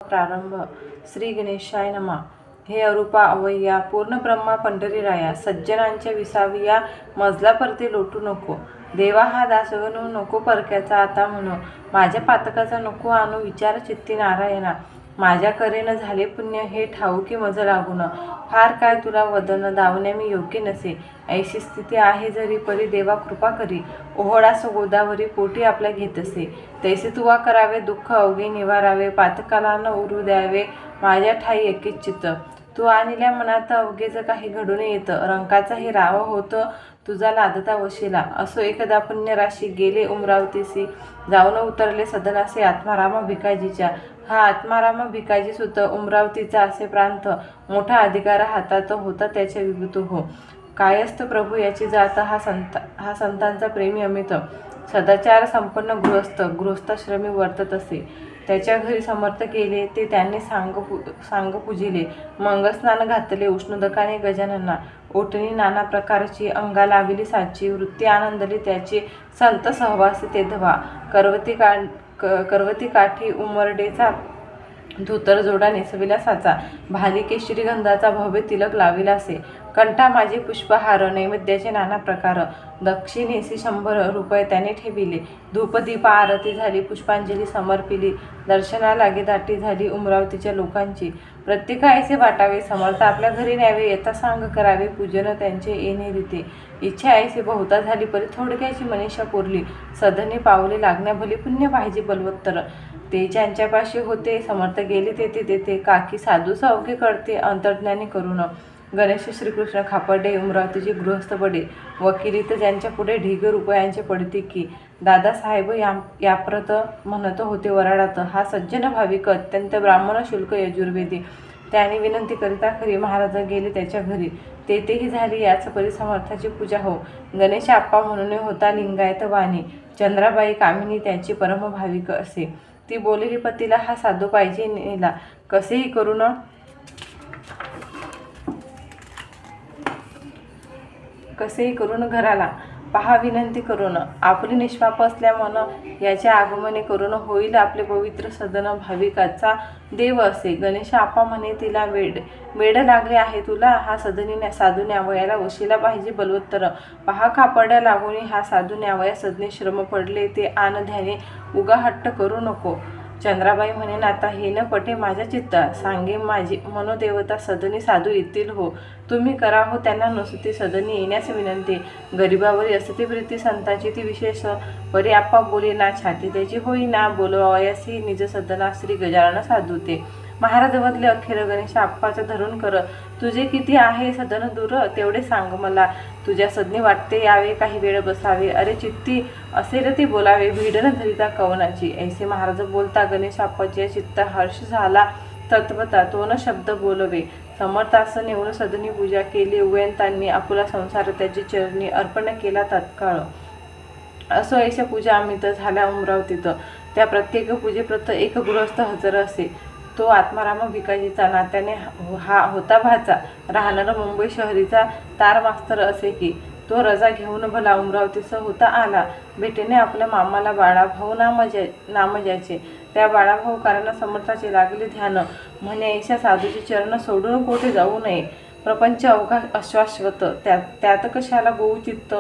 प्रारंभ. श्री गणेशाय नमः. हे अरूपा अवय्या पूर्ण ब्रह्मा पंढरीराया, सज्जनांच्या विसाविया मजला परते लोटू नको. देवा हा दासगणू नको परक्याचा आता म्हणू. माझ्या पातकाचा नको आणू विचार चित्ती नारायणा. माझ्या करेन झाले पुण्य हे ठाऊकी मज लागून. फार काय तुला वदन दावण्या मी योग्य नसे. ऐशी स्थिती आहे जरी परी देवा कृपा करी. ओहळास गोदावरी पोटी आपल्या घेतसे. तैसे तुवा करावे दुःख अवघे निवारावे. पातकाला न उरू द्यावे माझ्या ठाई एकीच चित्त. तू आणल्या मनात अवघेच काही घडून येत. रंकाचा हे राव होत तुझा लादता वशिला. असो एकदा पुण्यराशी गेले उमरावतीसी. जाऊन उतरले सदनासे आत्माराम भिकाजीच्या. हा आत्माराम भिकाजी सुत उमरावतीचा असे प्रांत. मोठा अधिकार हातात होता त्याच्या विभूत हो. कायस्थ प्रभू याची जात. हा संतांचा प्रेमी अमित. सदाचार संपन्न गृहस्थाश्रमी वर्तत असे. त्याच्या घरी समर्थ केले ते त्यांनी सांग पूजिले. मंगलस्नान घातले उष्णोदकाने गजानना. ओटणी नाना प्रकारची अंगा लाविली साची. वृत्ती आनंदली त्याची संत सहवासी तेधवा. करवती काठी उमरडेचा धोतर जोडा नेसविला साचा. भाली केशरी गंधाचा भव्य तिलक लाविला असे. कंठा माझे पुष्पहार नैवेद्याचे नाना प्रकार. दक्षिणेसी 100 रुपये त्याने ठेविले. धूपदीप आरती झाली पुष्पांजली समर्पिली. दर्शना लागे दाटी झाली उमरावतीच्या लोकांची. प्रत्येकायचे वाटावे समर्थ आपल्या घरी न्यावे. यथासांग करावे पूजन त्यांचे येणे रीते. इच्छा ऐसे बहुता झाली परी थोडक्याची मनीषा पुरली. सदनी पावले लागण्या भली पुण्य पाहिजे बलवत्तर. ते ज्यांच्यापाशी होते समर्थ गेले तेथे काकी साधूस अवघे कळते अंतर्ज्ञानी करून. गणेश श्रीकृष्ण खापर्डे उमरावतीचे गृहस्थ बडे. वकिलीत ज्यांच्या पुढे ढिग रुपयांचे पडते की. दादासाहेब याप्रत म्हणत होते वराडात. हा सज्जन भाविक अत्यंत ब्राह्मण शुल्क यजुर्वेदी. त्याने विनंती करिता खरी महाराज गेले त्याच्या घरी. तेथेही झाली याच परी समर्थाची पूजा हो. गणेश आप्पा म्हणून होता लिंगायत वाणी. चंद्राबाई कामिनी त्याची परम भाविक असे. ती बोलेली पतीला हा साधू पाहिजे नेला. कसेही करून घराला पहा विनंती करून. आपली निष्पाप असल्या मन याचे आगमने करून. होईल आपले पवित्र सदन भाविकाचा देव असे. गणेश आप्पा म्हणे तिला वेड लागले आहे तुला. हा सदनी साधू न्यावयाला वशिला पाहिजे बलवत्तर. पहा खापर्ड्या लागून हा साधू न्यावया सदनी श्रम पडले ते आन ध्याने उगा हट्ट करू नको. चंद्राबाई म्हणे आता हे न पटे माझ्या चित्ता. सांगे माझी मनोदेवता सदनी साधू येतील हो. तुम्ही करा हो त्यांना नुसती सदनी येण्यास विनंती. गरिबावरी असते प्रीती संतांची ती विशेष. परी आप्पा बोले ना छाती त्याची होईना. बोलवावयासी निज सदना श्री गजानन साधू ते. महाराज बदले अखेर गणेश आप्पाचा धरून कर. तुझे किती आहे सदन दूर तेवढे सांग मला. तुझ्या सदनी वाटते यावे काही वेळ बसावे. अरे चित्ती असेल ती बोलावे भीडन धरिता कवनाची. ऐसे महाराज बोलता गणेश आप्पाच्या चित्त हर्ष झाला तत्वता. तो न शब्द बोलवे. समर्थास नेऊन सदनी पूजा केली. उयंतांनी आपुला संसार त्याची चरणी अर्पण केला तत्काळ. असो ऐशा पूजा अमित झाल्या उमरावतीत. त्या प्रत्येक पूजेप्रत एक गृहस्थ हजर असे. तो आत्माराम भिकाजीचा नात्याने हा होता भाचा. राहणारा मुंबई शहरीचा तार मास्तर असे की. तो रजा घेऊन भला उमरावतीसह होता आला. भेटेने आपल्या मामाला बाळाभाऊ नाम ज्याचे. त्या बाळाभाऊ कारण समर्थाचे लागले ध्यान. म्हणे ऐशा साधूचे चरण सोडून कोठे जाऊ नये. प्रपंच अवघा अश्वाश्वत त्यात कशाला गोऊ चित्त.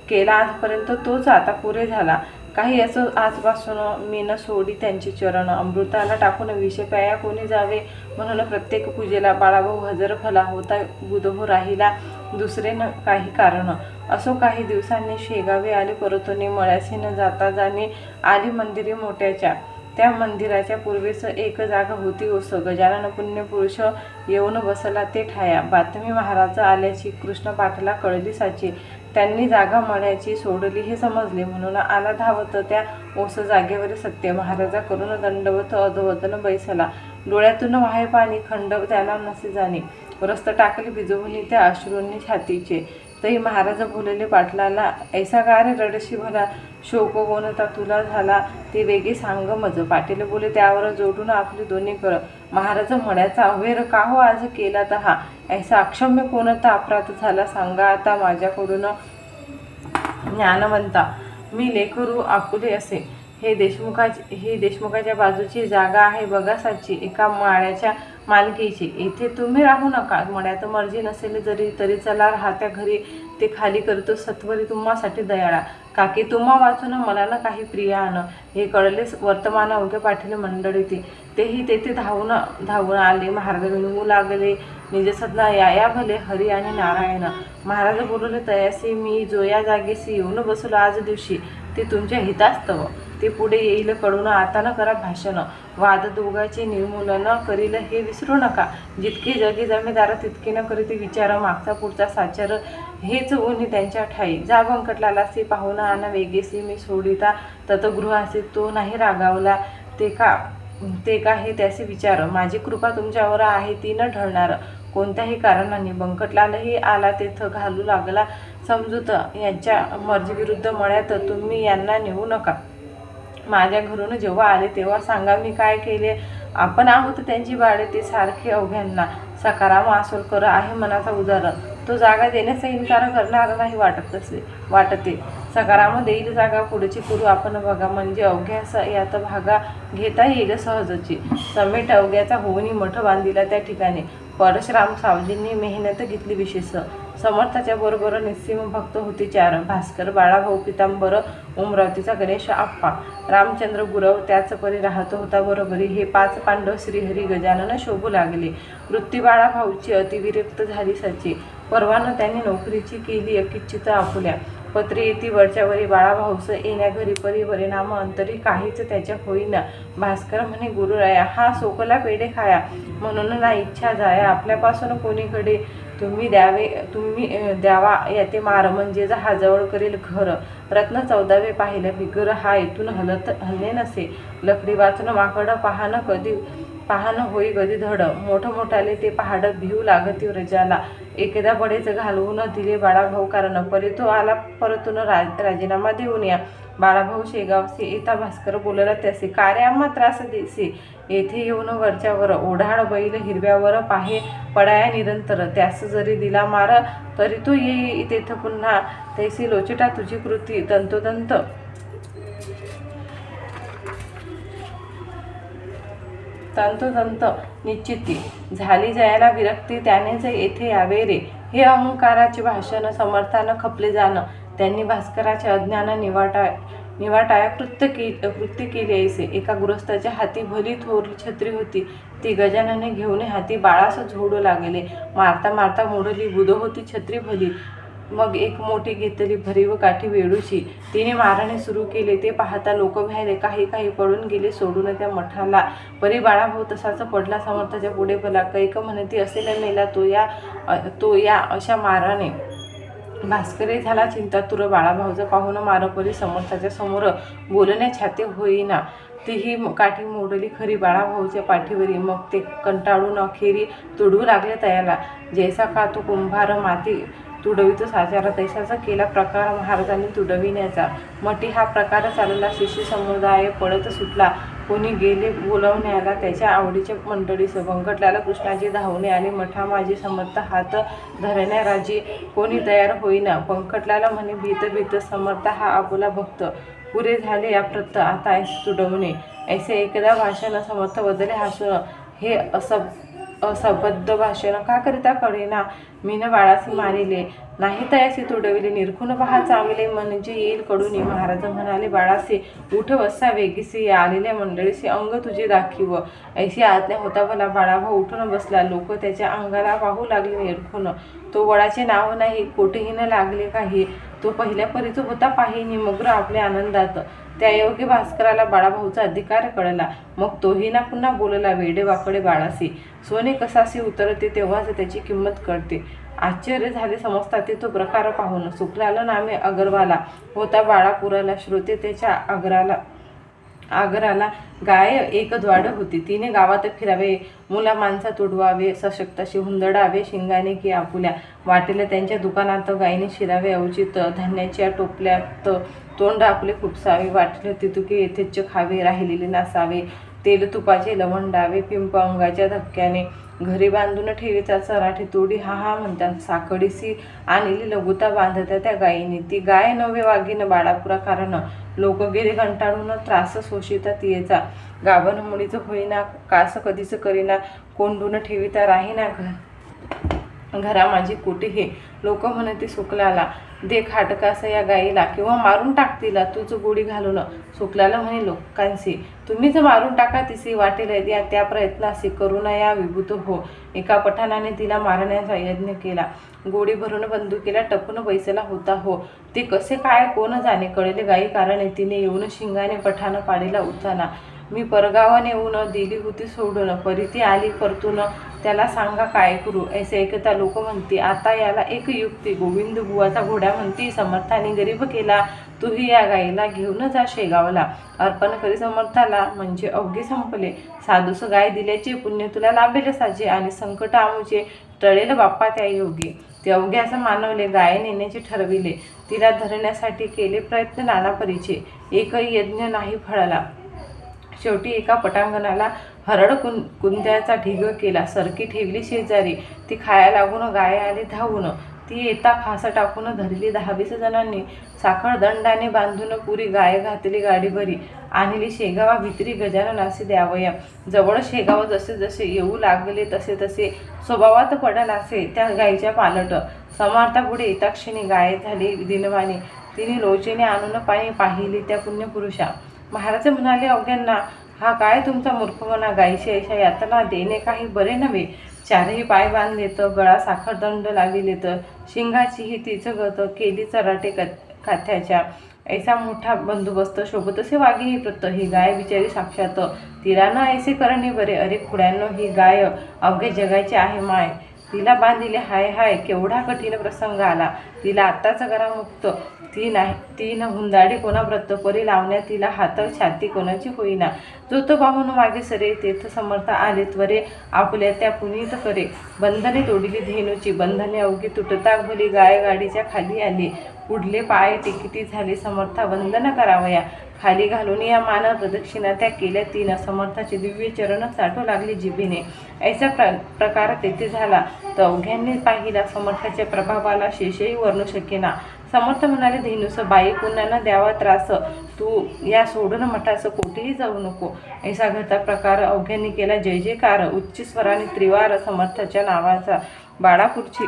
केला आजपर्यंत तोच आता पुरे झाला. काही असो आजपासून मी न सोडी त्यांचे चरण. अमृताला टाकून विष प्याया कोणी जावे. म्हणून प्रत्येक पूजेला बाळाभाऊ हजर भला होता बुधहो राहिला. दुसरे न काही कारण. असो काही दिवसांनी शेगावे आले परतून. मळ्यासी न जाता जाणे आली मंदिरी मोठ्याच्या. त्या मंदिराच्या पूर्वेस एक जागा होती ओस. गजानन पुण्यपुरुष येऊन बसला ते ठाया. बातमी महाराज आल्याची कृष्ण पाठला कळली साची. त्यांनी जागा मळ्याची सोडली हे समजले. म्हणून आला धावत त्या ओस जागेवर सत्य. महाराजा करून दंडवत अधोवतन बैसला. डोळ्यातून वाहे पाणी खंड त्याला नसे जाणे. रस्त टाकली भिजवून त्या अश्रूंनी छातीचे. तरी महाराज बोलले पाटलाला ऐसा का रे रडशी भला. शोक कोणता तुला झाला ते वेगळे सांग मज. पाटील बोले त्यावर जोडून आपली दोन्ही कर. महाराज मड्याचा अवेर का हो आज केला तर हा. ऐसा अक्षम्य कोणता अपराध झाला सांगा आता माझ्याकडून. ज्ञानवंता मी लेकरू आपुले असे. ही देशमुखाच्या बाजूची जागा आहे बघा साची, एका माळ्याच्या मालकीची. इथे तुम्ही राहू नका. मळ्यात मर्जी नसेल तरी चला, राहत्या घरी ते खाली करतो सत्वरी तुम्हासाठी दयाळा. काकी तुम्हा वाचून मला ना काही प्रिय आण. हे कळले वर्तमान अवघे पाठील मंडळी तेही तेथे धावून आले. महाराज विनवू लागले, निज सदना या भले हरी आणि नारायण. महाराज बोलले, तयासी मी जो या जागेसी येऊन बसलो आज दिवशी, ते तुमच्या हितास्तव. ते पुढे येईल कळून, आता न करा भाषण. वाद दोघाचे निर्मूलन करील हे विसरू नका. जितके जगी जमेदार तितके न करीत विचार, मागचा पुढचा साचार हेच ऊनी त्यांच्या ठाई. जा बंकटलालासी पाहून आण वेगेसी, मी सोडिता ततगृहासी. तो नाही रागावला ते का हे त्याचे विचार. माझी कृपा तुमच्यावर आहे ती न ढळणार कोणत्याही कारणाने. बंकटलालही आला तेथ घालू लागला समजूत, यांच्या मर्जीविरुद्ध मळ्यात तुम्ही यांना नेऊ नका. माझ्या घरून जेव्हा आले तेव्हा सांगा मी काय केले. आपण आहोत त्यांची बाळे, ते सारखे अवघ्यांना सकाराम आसोलकर आहे मनाचा उदार. तो जागा देण्याचा इन्कार करणार नाही वाटते. सकाराम देईल जागा, पुढची करू आपण बघा. म्हणजे अवघ्यास यात भागा घेता येईल सहजची. समेट अवघ्याचा होऊनी मठ बांधिला त्या ठिकाणी. परशुराम सावजींनी मेहनत घेतली विशेष. समर्थाच्या बरोबर निस्सीम भक्त होते चार. भास्कर, बाळाभाऊ, पितांबर, उमरावतीचा गणेश आप्पा, रामचंद्र गुरव त्याच परी राहत होता बरोबरी. हे 5 पांडव श्रीहरी गजानन शोभू लागले. वृत्ती बाळाभाऊची अतिविरक्त झाली साची. परवानं त्यांनी नोकरीची केली अकिच्चित आपुल्या. पत्रे येती वरच्यावरी बाळाभाऊस येण्या घरी परी परिणाम अंतरी काहीच त्याच्या होईना. भास्कर म्हणे, गुरुराया हा सोकला पेढे खाया, म्हणून ना इच्छा जाया. आपल्यापासून कोणीकडे तुम्ही द्यावा याते मार, म्हणजे जहाजवळ करेल घर. रत्न 14वे पाहिले बिगर, हा येथून हलने नसे. लकडी वाचून माकड पाहणं होई गदी धड. मोठमोठाले ते पहाड भिवू लागती व्रजाला. एकदा बडेच घालवून दिले बाळाभाऊ कारण, परी तो आला परतून राजीनामा देऊन या. बाळाभाऊ शेगावसे येता भास्कर बोलला त्यासे, काय रे आम्हा त्रास देसे. येथे येऊन वरच्यावर ओढाळ बैल हिरव्यावर पाहे पडाया निरंतर. त्यास जरी दिला मार तरी तो येई तेथ पुन्हा. तैसी लोचिटा तुझी कृती तंतोतंत निश्चिती. झाली जयाला विरक्ती, त्यानेच येथे यावे रे. हे अहंकाराचे भाषण समर्थानं खपले जाणं. त्यांनी भास्कराचे अज्ञान निवाटाया कृत्य केले ऐसे. एका गृहस्थाच्या हाती भली थोरली छत्री होती. ती गजानने घेऊन हाती बाळास झोडू लागले. मारता मारता मोडली बुध होती छत्री भली. मग एक मोठी घेतली भरीव काठी वेडूची. तिने मारणे सुरू केले. ते पाहता लोक भ्यायले. काही पडून गेले सोडून त्या मठाला. परी बाळाभाऊ तसाच पडला समर्थाच्या पुढे भला. कैक म्हणती, असेल मेला तो या अशा माराने. भास्करही झाला चिंतातुर. बाळाभाऊचा पाहून मारपरी समर्थाच्या समोर बोलण्या छाती होईना. तीही काठी मोडली खरी बाळाभाऊच्या पाठीवरी. मग ते कंटाळून अखेरी तुडवू लागले तयाला. जैसा का तो कुंभार माती तुडवितो साचारा, तैसाचा केला प्रकार महाराजांनी तुडविण्याचा. मठी हा प्रकार चालला. शिष्य समुदाय पळत सुटला. कोणी गेले बोलवण्याला त्याच्या आवडीच्या मंडळीस. बंकटलाला कृष्णाजी धावणे आले. मठा माझी समर्थ हात धरण्या राजी. कोणी तयार होईना. बंकटलाला म्हणे, भीत समर्थ हा आपुला भक्त. पुरे झाले अप्रत आता ऐसे तुडवणे. ऐसे एकदा भाषण समर्थ बदले हसून, हे असबद्ध भाषण का करिता कळेना. मीन बाळासी मारिले नाही तयासी तुडविले. निरखून पहा चांगले म्हणजे येईल कडून. महाराज म्हणाले, बाळासी उठ वसा वेगीसी. आलेल्या मंडळीशी अंग तुझे दाखीव. ऐशी आज्ञा होता भला. बाळाभाऊ उठून बसला. लोक त्याच्या अंगाला पाहू लागले निरखून. तो वडाचे नाव नाही, कोठेही न लागले काही. तो पहिल्या परीच होता पाहिनी मग्र आपल्या आनंदात. त्यायोगे भास्कराला बाळाभाऊचा अधिकार कळला. मग तोही ना पुन्हा बोलला, वेडे वाकडे बाळासी. सोने कसासी उतरते तेव्हाच त्याची किंमत कळते. आश्चर्य झाले समजतात तो प्रकार पाहून. सुखलाल नामे अगरवाला होता बाळापुराला. श्रोते त्याच्या आगराला गाय एक द्वाड होती. तिने गावात फिरावे, मुला माणसा तुडवावे, सशक्ताशी हुंदडावे. शिंगाने की आपुल्या वाटेल त्यांच्या दुकानात गायीने शिरावे. अवचित धान्याच्या टोपल्यात तोंड आपले खुपसावे. वाटेल तितुके येथेच खावे, राहिलेले नासावे. तेल तुपाचे लवंडावे. पिंप अंगाच्या धक्क्याने घरी बांधून ठेवीचा चराठी तोडी हा हा म्हणतात साकडीसी आणली लगुता बांधत्या त्या गायीने. ती गाय नवे वागीन बाळापुरा कारण लोक गेले कंटाळून त्रास सोशिता तियेचा. गाभण मुळीच होईना कास कधीच करीना कोंडून ठेविता राहीना घरा माझी कोटी हे. लोक म्हणते सुकलाला दे खाटकास या गाईला किंवा मारून टाक तिला तूच गोडी घालून. सुकलाला म्हणे लोकांशी तुम्हीच मारून टाका तिसी वाटेल या त्या प्रयत्नाशी करू या विभूत हो. एका पठाणाने तिला मारण्याचा यत्न केला. गोडी भरून बंदुकीला टपून बैसला होता हो. ते कसे काय कोण जाणे कळले गाई कारण तिने येऊन शिंगाने पठाण पाडीला उचाना. मी परगावाने येऊन दिली होती सोडून परी आली परतून त्याला सांगा काय करू. ऐसे ऐकता लोक म्हणती आता याला एक युक्ती. गोविंद बुवाचा घोडा म्हणती समर्थाने गरीब केला तूही या गाईला घेऊन जा शेगावला. अर्पण करी समर्थाला म्हणजे अवघे संपले. साधूस गाय दिल्याचे पुण्य तुला लाभेल साजे आणि संकट आमुचे टळेल बाप्पा त्या योगी. ते अवघे असं मानवले गाय नेण्याचे ठरविले. तिला धरण्यासाठी केले प्रयत्न नाना परीचे एकही यज्ञ नाही फळाला. शेवटी एका पटांगणाला हरड कुंद्याचा ढिग केला. सरकी ठेवली शेजारी ती खाया लागून गाय आली धावून. ती येता फास टाकून धरली 10-20 जणांनी. साखळ दंडाने बांधून पुरी गाय घातली गाडी भरी आणली शेगावा भित्री गजाननासी द्यावया. जवळ शेगाव जसे जसे येऊ लागले तसे तसे स्वभावात पडल असे त्या गायीच्या पालट. समर्थापुढे येताक्षणी गाय झाली दिनवाणी. तिने लोचेने आणून पाणी पाहिली त्या पुण्यपुरुषा. महाराज म्हणाले अवघ्यांना हा काय तुमचा मूर्खपणा. गायीशी ऐशा यातना देणे काही बरे नव्हे. चारही पाय बांधलेत गळा साखरदंड लाविलेत शिंगाचीही तीच गत केली चराटे काथ्याच्या. ऐसा मोठा बंदोबस्त शोभतसे वागी ही प्रत. ही गाय बिचारी साक्षात तिला न ऐसे करणे बरे. अरे खुड्यांनो ही गाय अवघ्या जगाची आहे माय. तिला बांधिले हाय हाय केवढा कठीण प्रसंग आला. तिला आत्ताच करा मुक्त. ती न हुंदाडी कोणा व्रत परी लावण्यात तिला हात छाती कोणाची होईना. जो तो पाहून मागे सरे तीर्थ समर्थ आले त्वरे आपल्या त्या पुनीत करे. बंधने तोडली धेनूची बंधने अवघी तुटता भली गाय गाडीच्या खाली आली. पुढले पाय टिकिती झाले समर्था वंदन करावया. खाली घालून या मान प्रदक्षिणा त्या केल्या तिनं. समर्थाचे दिव्य चरण चाटू लागले जिभेने. ऐसा प्रकार तेथे झाला तर अवघ्यांनी पाहिला समर्थाच्या प्रभावाला शेषही वर्णू शकेना. समर्थ म्हणाले धेनुस बाई पुन्हा द्यावा त्रास. तू या सोडून मठास कोठेही जाऊ नको. ऐसा घडता प्रकार अवघ्यांनी केला जय जयकार. उच्च स्वराने त्रिवार समर्थाच्या नावाचा. बाळापूरची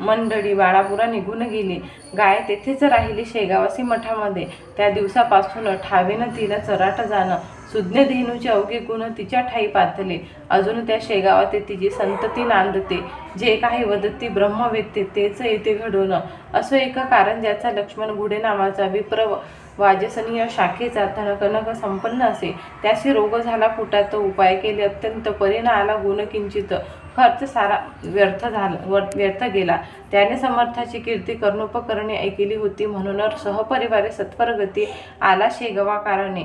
मंडळी बाळापुरा निघून गेली. गाय तेथेच राहिली शेगावासी मठामध्ये. त्या दिवसापासून ठावेनं तिला चराट जाणं. सुज्ञ धेनूचे अवघे गुण तिच्या ठाई पातले. अजून त्या शेगावात तिची संतती नांदते. जे काही वदती ब्रह्म वेदते तेच येथे घडून. असं एक कारण ज्याचा लक्ष्मण गुढे नावाचा विप्र वाजसनीय शाखेचा धनकनक संपन्न असे. त्याशी रोग झाला पोटात. उपाय केले अत्यंत परीना आला गुण किंचित. खर्च सारा व्यर्थ गेला. त्याने समर्थाची कीर्ती कर्णोपकरणे ऐकली होती म्हणून सहपरिवारे सत्वर गती आला शेगवा कारणे.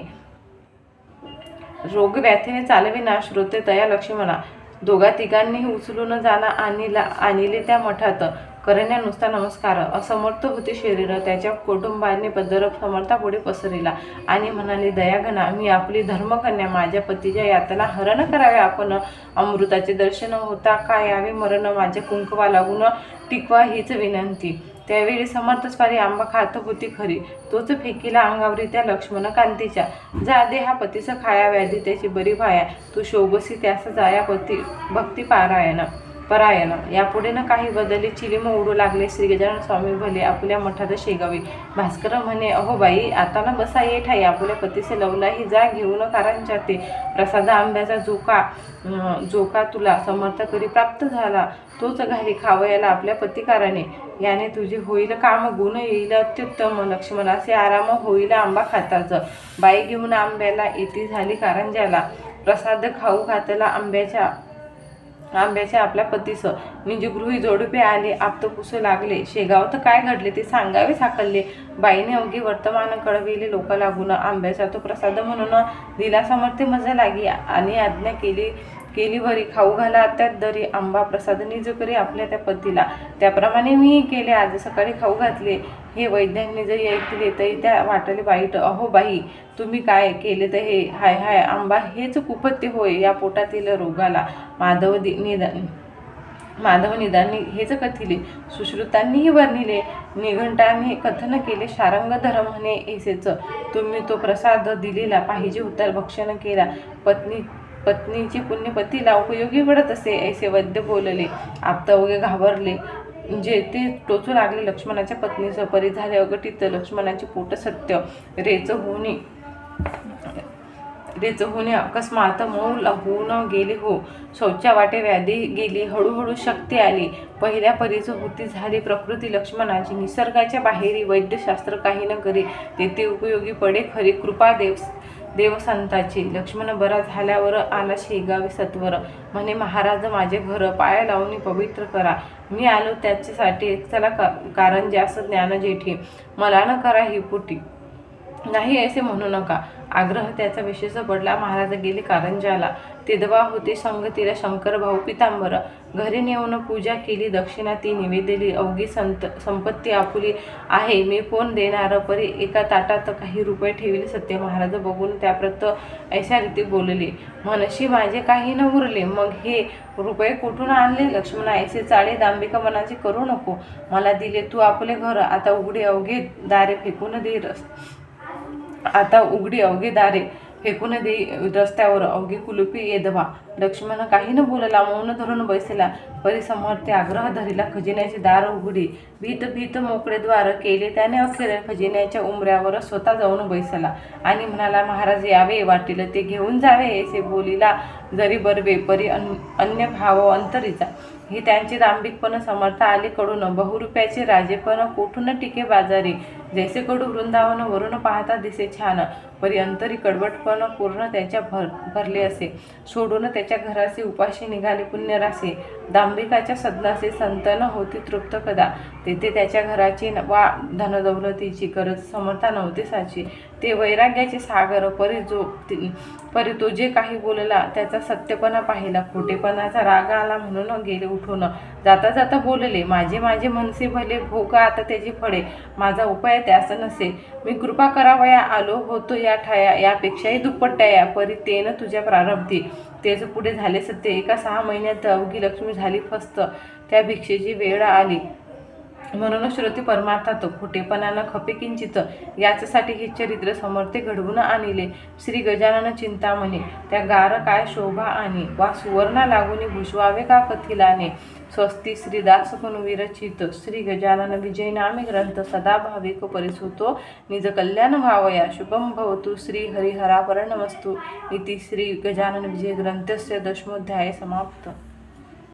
रोग व्याधीने चालविना श्रोते तया लक्ष्मणा. दोघा तिघांनीही उचलून जाणा आणले त्या मठात. करण्या नुसता नमस्कार. असमर्थ होते शरीर. त्याच्या कुटुंबाने पदर समर्थापुढे पसरला आणि म्हणाले दयाघना मी आपली धर्मकन्या. माझ्या पतीच्या यातना हरण करावे आपण. अमृताचे दर्शन होता का यावे मरण. माझ्या कुंकवा लागून टिकवा हीच विनंती. त्यावेळी समर्थ स्वारी आंबा खात होती खरी. तोच फेकीला अंगावरी त्या लक्ष्मण कांतीच्या. जा दे हा पतीस खाया व्याधी त्याची बरी व्हाया. तू शोभसी त्यास जाया पती भक्ती परायण. यापुढे न काही बदलले. चिलीम उडू लागले. श्री गजानन स्वामी भले आपल्या मठात शेगावी. भास्कर म्हणे अहो बाई आता न बसा ये ठाई. आपल्या पतीसे लवलाही जा घेऊन कारंच्या ते. प्रसाद आंब्याचा जोका तुला समर्थ करी प्राप्त झाला. तोच घाली खावयाला आपल्या पतिकाराने. याने तुझे होईल काम गुण येईल अत्युत्तम. लक्ष्मणाचे आराम होईल आंबा खाताच. बाई घेऊन आंब्याला येती झाली कारंजाला. प्रसाद खाऊ घातला आंब्याच्या आपल्या पतीस. निजगृही जोडपे आले आप्त पुसू लागले. शेगावात काय घडले ते सांगावे साकलले. बाईने अवघे वर्तमान कळविले लोक लागून. आंब्याचा तो प्रसाद म्हणून दिला समर्थे मजा लागी आणि आज्ञा केली केली वरी खाऊ घाला त्यात दरी, आंबा प्रसाद निज करी आपल्या त्या पतीला. त्याप्रमाणे मीही केले, आज सकाळी खाऊ घातले. हे वैद्यांनी जरी ऐकले तरी त्या वाटले वाईट. अहो बाई, तुम्ही काय केले तर हे? हाय हाय, आंबा हेच कुपत्य होय या पोटातील रोगाला. माधव निदानी हेच कथिले, सुश्रुतांनीही वर्णिले, निघंटाने कथन केले. शार्ंग धर म्हणे ऐसेच, तुम्ही तो प्रसाद दिलेला पाहिजे उतार भक्षण केला. पत्नीचे पुण्य पतीला उपयोगी पडत असे ऐसे वैद्य बोलले. आप्त अवघे घाबरले, जे ते टोचू लागले. लक्ष्मणाच्या पत्नीचं परी झाले अघटित, लक्ष्मणाचे पोट सत्य रेच होणे अकस्मात मऊ होऊन गेले हो. शौच्या वाटे व्याधी गेली, हळूहळू शक्ती आली. पहिल्या परीच होती झाली प्रकृती लक्ष्मणाची. निसर्गाच्या बाहेरी वैद्यशास्त्र काही न करी, तेथे उपयोगी पडे खरी कृपा देवसंताची. लक्ष्मण बरा झाल्यावर आला शेगावी सत्वर, म्हणे महाराज माझे घर पाया लावून पवित्र करा. मी आलो त्याच्यासाठी, चला कारंजास ज्ञान जेठी, मला न करा ही पुटी. नाही ऐसे म्हणू नका. आग्रह त्याचा विशेष पडला. महाराज गेले कारंजाला. तेदवा होते संगतीला शंकर भाऊ पितांबर. घरी नेऊन पूजा केली, दक्षिणा ती निवेदिली. अवघी संपत्ती आपुली आहे, मी कोण देणार परी. एका ताटात काही रुपये ठेवले. सत्य महाराज बघून त्याप्रत ऐशा रीती बोलले, म्हणशी माझे काही न उरले, मग हे रुपये कुठून आणले? लक्ष्मण ऐसे चाळे दांभिक मनाचे करू नको. मला दिले तू आपले घर, आता उघडे अवघे दारे फेकून दे रस्त्यावर अवघी कुलुपी येदवा. लक्ष्मण काही न बोलला, मौन धरून बैसला. परिसमर्थे आग्रह धरिला, खजिन्याचे दार उघडी. भीत मोकळे द्वार केले त्याने अखेर. खजिन्याच्या उंबऱ्यावर स्वतः जाऊन बैसला आणि म्हणाला, महाराज यावे वाटील ते घेऊन जावे ऐसे बोलिला जरी बरवे, परी अन्य भाव अंतरीचा. हे त्यांचे दांभिकपण समर्थ आले कडून. बहुरुपयाचे राजेपण कोठून टिके बाजारी. जैसे कडू वृंदावन वरून पाहता दिसे छान, परी अंतरी कडवटपण पूर्ण त्याच्या भरले असे. सोडून त्याच्या घराचे उपाशी निघाले पुण्यरासे. दांभिकाच्या सदनासे संतन होती तृप्त कदा. तेथे त्याच्या घराची वा धनदौलतीची गरज समर्था नव्हती साची. ते वैराग्याचे सागर. परी तो जे काही बोलला त्याचा सत्यपणा पाहिला. खोटेपणाचा राग आला म्हणून गेले उठून. जाता जाता बोलले, माझे मनसे भले, भोग आता त्याची फळे. माझा उपाय त्यास नसे, मी कृपा करावया आलो होतो या ठाया. यापेक्षाही दुप्पट्ट्या परी तेन तुझ्या प्रारब्धी. तेच पुढे झाले सत्य. एका 6 महिन्यात अवघी लक्ष्मी झाली फस्त. त्या भिक्षेची वेळ आली म्हणून श्रुती परमार्थात खोटेपणानं खपे किंचित. याचसाठी हे चरित्र समर्थे घडवून आणले. श्री गजानन चिंतामणी. त्या गार काय शोभा आणि वा सुवर्णा लागून भूषवावे का कथिलाने. स्वस्ती श्रीदास कुण विरचित. श्री गजानन विजय नामे ग्रंथ. सदा भाविक परिसुतो निज कल्याण भावया. शुभम भवतु श्री हरिहरापरणमस्तु. इति श्री गजानन विजय ग्रंथस्य 10मोऽध्याय समाप्त.